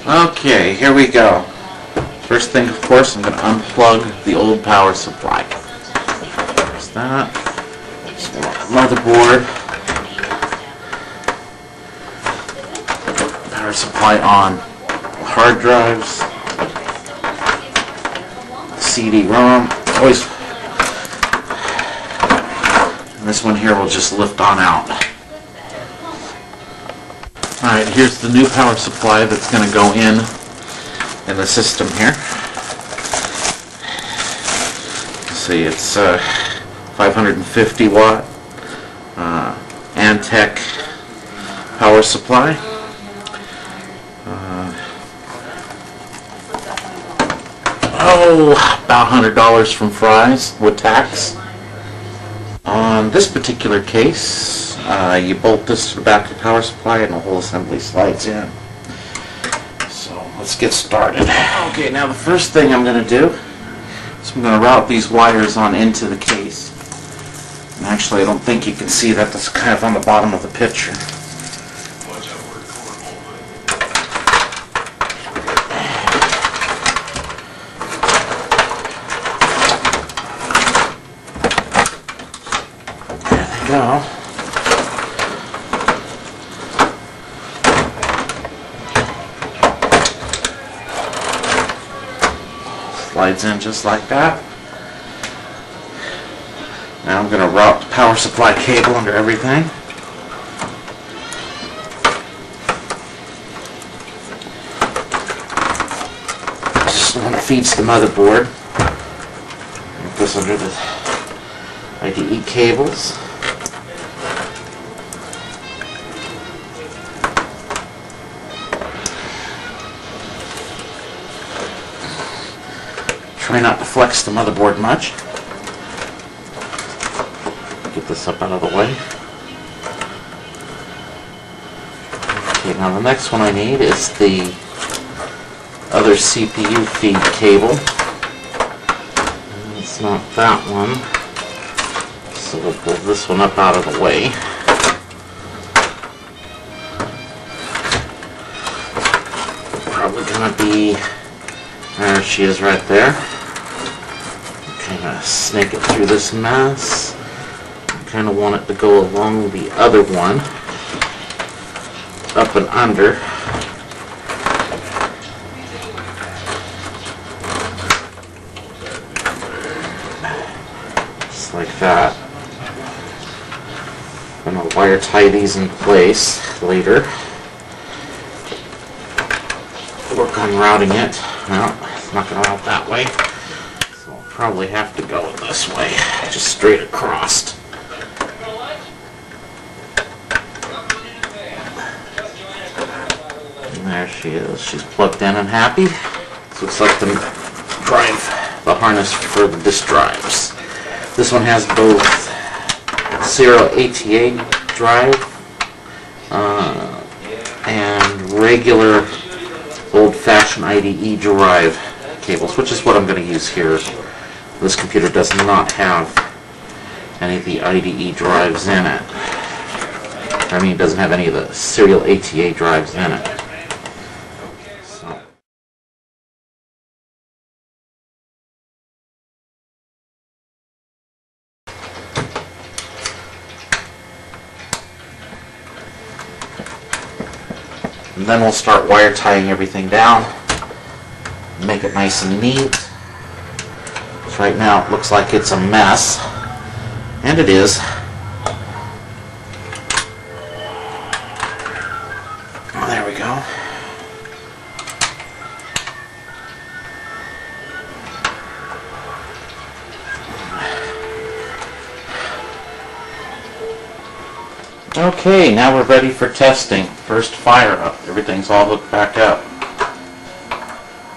Okay, here we go. First thing, of course, I'm going to unplug the old power supply. There's that. Motherboard. Power supply on hard drives. CD-ROM. Always. And this one here will just lift on out. Alright, here's the new power supply that's going to go in the system here. See, it's 550 watt Antec power supply. About $100 from Fry's with tax. On this particular case, you bolt this to the back of the power supply and the whole assembly slides in. So let's get started. Okay, now the first thing I'm going to do is I'm going to route these wires on into the case. And actually, I don't think you can see that. That's kind of on the bottom of the picture. Go. Slides in just like that. Now I'm going to route the power supply cable under everything. This one feeds the motherboard. Put this under the IDE cables. Try not to flex the motherboard much. Get this up out of the way. Okay, now the next one I need is the other CPU feed cable. It's not that one. So we'll pull this one up out of the way. Probably gonna be, there she is right there. I'm going to snake it through this mess. I kind of want it to go along the other one, up and under. Just like that. I'm going to wire tie these in place later. Work on routing it. No, it's not going to route that way. Probably have to go this way, just straight across. And there she is. She's plugged in and happy. This looks like the drive, the harness for the disk drives. This one has both serial ATA drive and regular old-fashioned IDE drive cables, which is what I'm going to use here. This computer does not have any of the IDE drives in it. I mean, it doesn't have any of the serial ATA drives in it. So. And then we'll start wire tying everything down, make it nice and neat. Right now it looks like it's a mess, and it is. There we go. Okay, now we're ready for testing. First fire up. Everything's all hooked back up.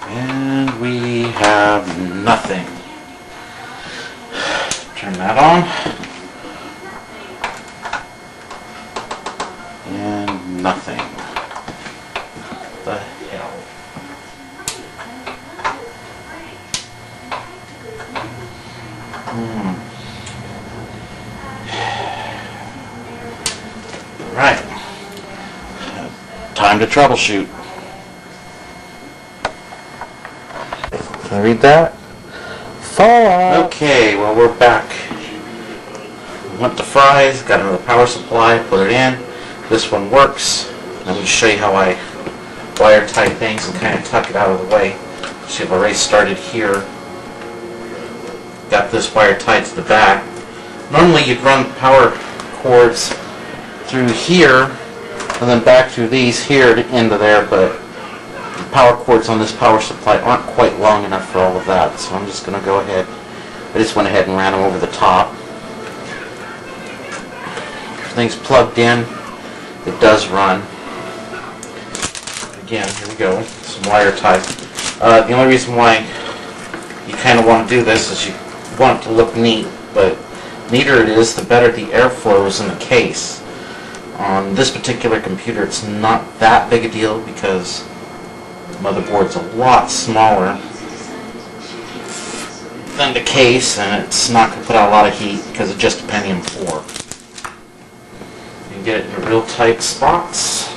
And we have nothing. Turn that on. And nothing. What the hell? Right. Time to troubleshoot. Can I read that? Fallout. Okay, well we're back. Went to Fry's, got another power supply, put it in. This one works. Let me show you how I wire tie things and kind of tuck it out of the way. See, I've already started here. Got this wire tied to the back. Normally you'd run power cords through here and then back through these here to into there, but the power cords on this power supply aren't quite long enough for all of that, so I'm just going to go ahead. I just went ahead and ran them over the top. Everything's plugged in. It does run. Again, here we go. Some wire tie. The only reason why you kind of want to do this is you want it to look neat, but neater it is, the better the airflow is in the case. On this particular computer, it's not that big a deal because the motherboard's a lot smaller than the case, and it's not going to put out a lot of heat because it's just a Pentium 4. You can get it in real tight spots.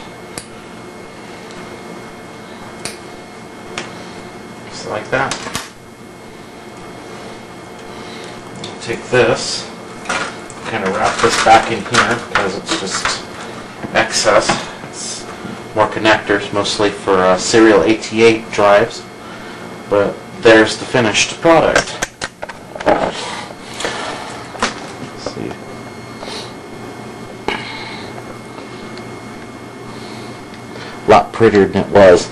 Just like that. I'll take this, kind of wrap this back in here because it's just excess. It's more connectors, mostly for serial ATA drives, but there's the finished product. Let's see. A lot prettier than it was.